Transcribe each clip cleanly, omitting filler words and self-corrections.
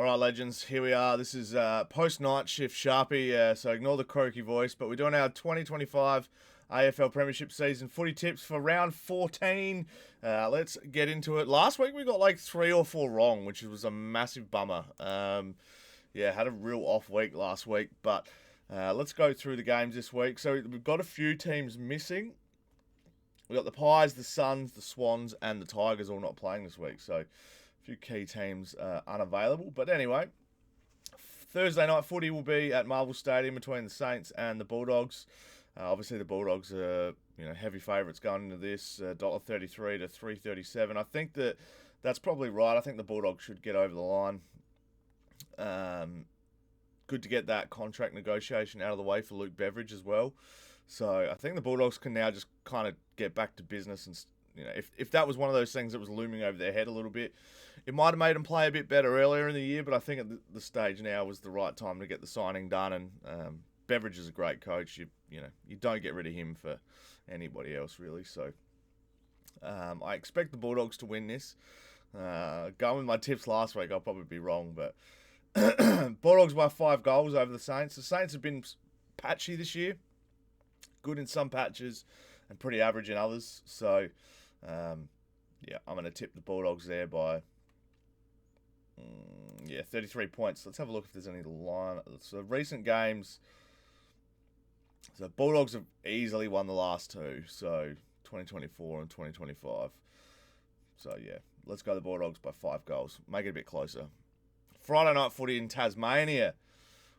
All right, legends, here we are. This is post-night shift Sharpy, so ignore the croaky voice, but we're doing our 2025 AFL Premiership season footy tips for round 14. Let's get into it. Last week we got like 3 or 4 wrong, which was a massive bummer. Had a real off week last week, but let's go through the games this week. So we've got a few teams missing. We've got the Pies, the Suns, the Swans, and the Tigers all not playing this week, so a few key teams unavailable. But anyway, Thursday night footy will be at Marvel Stadium between the Saints and the Bulldogs. Obviously, the Bulldogs are heavy favourites going into this, $1.33 to $3.37. I think that's probably right. I think the Bulldogs should get over the line. Good to get that contract negotiation out of the way for Luke Beveridge as well. So I think the Bulldogs can now just kind of get back to business and. If that was one of those things that was looming over their head a little bit, it might have made them play a bit better earlier in the year, but I think at the stage now was the right time to get the signing done, and Beveridge is a great coach. You don't get rid of him for anybody else, really. So I expect the Bulldogs to win this. Going with my tips last week, I'll probably be wrong, but Bulldogs by 5 goals over the Saints. The Saints have been patchy this year, good in some patches and pretty average in others. So I'm going to tip the Bulldogs there by 33 points. Let's have a look if there's any line. So recent games. So Bulldogs have easily won the last 2. So 2024 and 2025. So let's go the Bulldogs by 5 goals. Make it a bit closer. Friday night footy in Tasmania.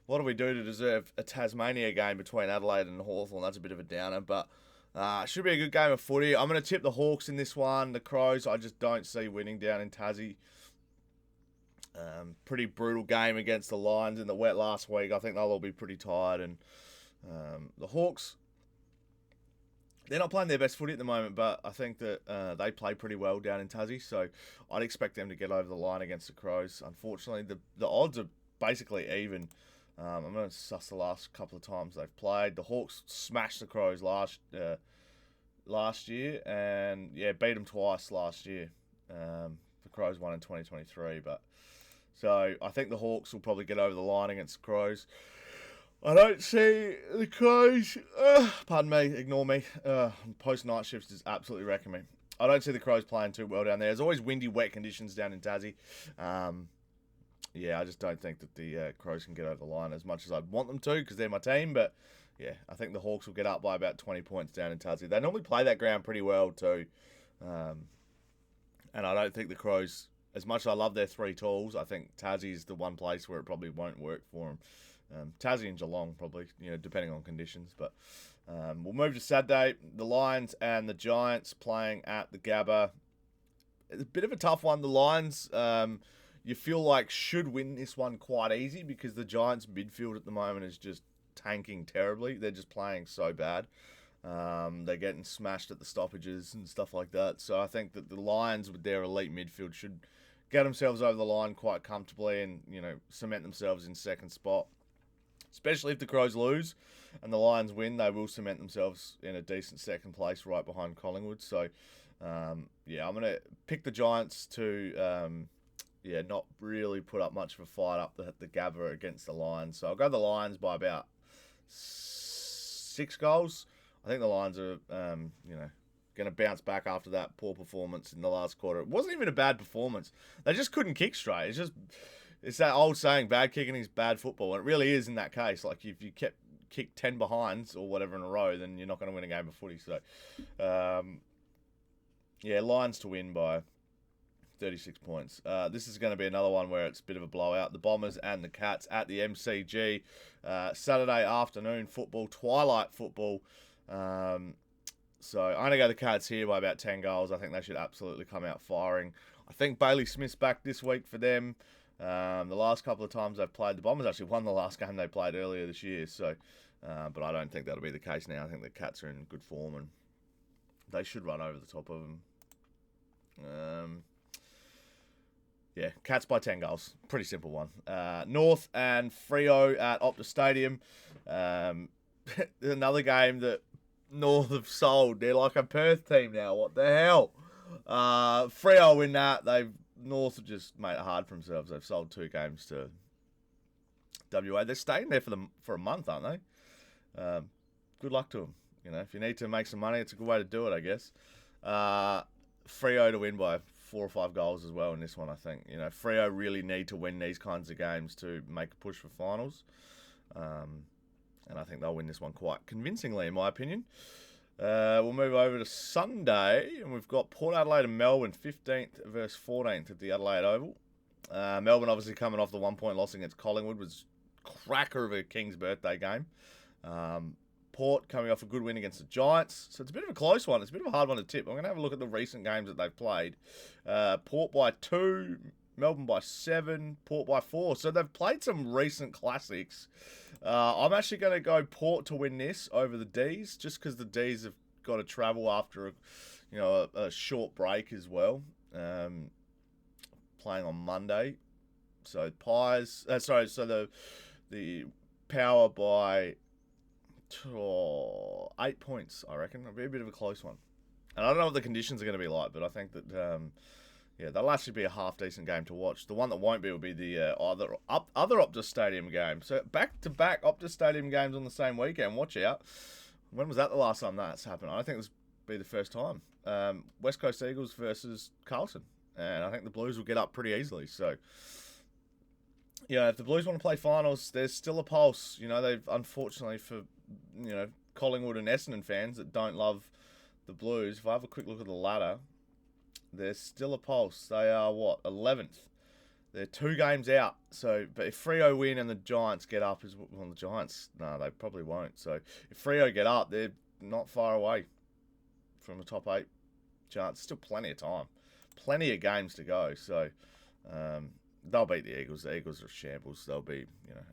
What do we do to deserve a Tasmania game between Adelaide and Hawthorn? That's a bit of a downer, but should be a good game of footy. I'm going to tip the Hawks in this one. The Crows, I just don't see winning down in Tassie. Pretty brutal game against the Lions in the wet last week. I think they'll all be pretty tired. And the Hawks, they're not playing their best footy at the moment, but I think that they play pretty well down in Tassie. So I'd expect them to get over the line against the Crows. Unfortunately, the odds are basically even. I'm going to suss the last couple of times they've played. The Hawks smashed the Crows last year and beat them twice last year. The Crows won in 2023, so I think the Hawks will probably get over the line against the Crows. I don't see the Crows. Pardon me, ignore me. Post night shifts is absolutely wrecking me. I don't see the Crows playing too well down there. There's always windy, wet conditions down in Tassie. I just don't think that the Crows can get over the line as much as I'd want them to because they're my team. But, I think the Hawks will get up by about 20 points down in Tassie. They normally play that ground pretty well too. And I don't think the Crows, as much as I love their 3 tools, I think Tassie is the one place where it probably won't work for them. Tassie and Geelong probably, depending on conditions. But we'll move to Saturday. The Lions and the Giants playing at the Gabba. It's a bit of a tough one. The Lions... you feel like should win this one quite easy because the Giants' midfield at the moment is just tanking terribly. They're just playing so bad. They're getting smashed at the stoppages and stuff like that. So I think that the Lions with their elite midfield should get themselves over the line quite comfortably and, cement themselves in second spot. Especially if the Crows lose and the Lions win, they will cement themselves in a decent second place right behind Collingwood. So, I'm going to pick the Giants to... not really put up much of a fight up the Gabba against the Lions. So I'll go the Lions by about 6 goals. I think the Lions are, going to bounce back after that poor performance in the last quarter. It wasn't even a bad performance. They just couldn't kick straight. It's that old saying, bad kicking is bad football. And it really is in that case. Like if you kick 10 behinds or whatever in a row, then you're not going to win a game of footy. So, Lions to win by 36 points. This is going to be another one where it's a bit of a blowout. The Bombers and the Cats at the MCG. Saturday afternoon football, twilight football. So I'm going to go the Cats here by about 10 goals. I think they should absolutely come out firing. I think Bailey Smith's back this week for them. The last couple of times they've played, the Bombers actually won the last game they played earlier this year. So, but I don't think that'll be the case now. I think the Cats are in good form and they should run over the top of them. Cats by 10 goals. Pretty simple one. North and Freo at Optus Stadium. Another game that North have sold. They're like a Perth team now. What the hell? Freo win that. North have just made it hard for themselves. They've sold 2 games to WA. They're staying there for a month, aren't they? Good luck to them. You know, if you need to make some money, it's a good way to do it, I guess. Freo to win by 4 or 5 goals as well in this one, I think. You know, Freo really need to win these kinds of games to make a push for finals. And I think they'll win this one quite convincingly, in my opinion. We'll move over to Sunday, and we've got Port Adelaide and Melbourne, 15th versus 14th at the Adelaide Oval. Melbourne obviously coming off the 1-point loss against Collingwood, was cracker of a King's birthday game. Port coming off a good win against the Giants. So it's a bit of a close one. It's a bit of a hard one to tip. I'm going to have a look at the recent games that they've played. Port by 2, Melbourne by 7, Port by 4. So they've played some recent classics. I'm actually going to go Port to win this over the D's, just because the D's have got to travel after a short break as well. Playing on Monday. So Pies, so the Power by 8 points, I reckon. It'll be a bit of a close one. And I don't know what the conditions are going to be like, but I think that, that'll actually be a half-decent game to watch. The one that won't be will be the other Optus Stadium game. So back-to-back Optus Stadium games on the same weekend. Watch out. When was that the last time that's happened? I don't think this will be the first time. West Coast Eagles versus Carlton. And I think the Blues will get up pretty easily. So, if the Blues want to play finals, there's still a pulse. They've, unfortunately for, Collingwood and Essendon fans that don't love the Blues, if I have a quick look at the ladder, there's still a pulse. They are, 11th? They're 2 games out. So, but if Freo win and the Giants get up, the Giants, no, they probably won't. So, if Freo get up, they're not far away from the top 8 chance. Still plenty of time. Plenty of games to go. So, they'll beat the Eagles. The Eagles are shambles. They'll be,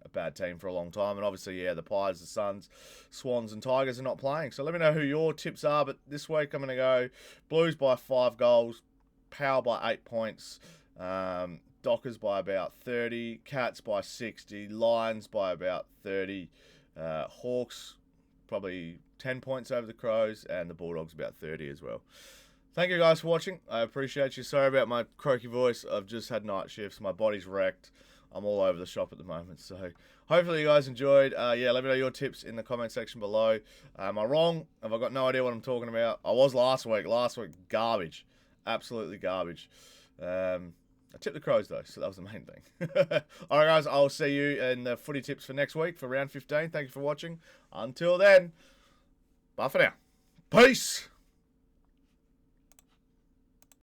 a bad team for a long time. And obviously, the Pies, the Suns, Swans and Tigers are not playing. So let me know who your tips are. But this week I'm going to go Blues by 5 goals, Power by 8 points, Dockers by about 30, Cats by 60, Lions by about 30, Hawks probably 10 points over the Crows, and the Bulldogs about 30 as well. Thank you guys for watching. I appreciate you. Sorry about my croaky voice. I've just had night shifts. My body's wrecked. I'm all over the shop at the moment. So hopefully you guys enjoyed. Let me know your tips in the comment section below. Am I wrong? Have I got no idea what I'm talking about? I was last week. Last week, garbage. Absolutely garbage. I tipped the Crows though, so that was the main thing. Alright guys, I'll see you in the footy tips for next week for round 15. Thank you for watching. Until then, bye for now. Peace!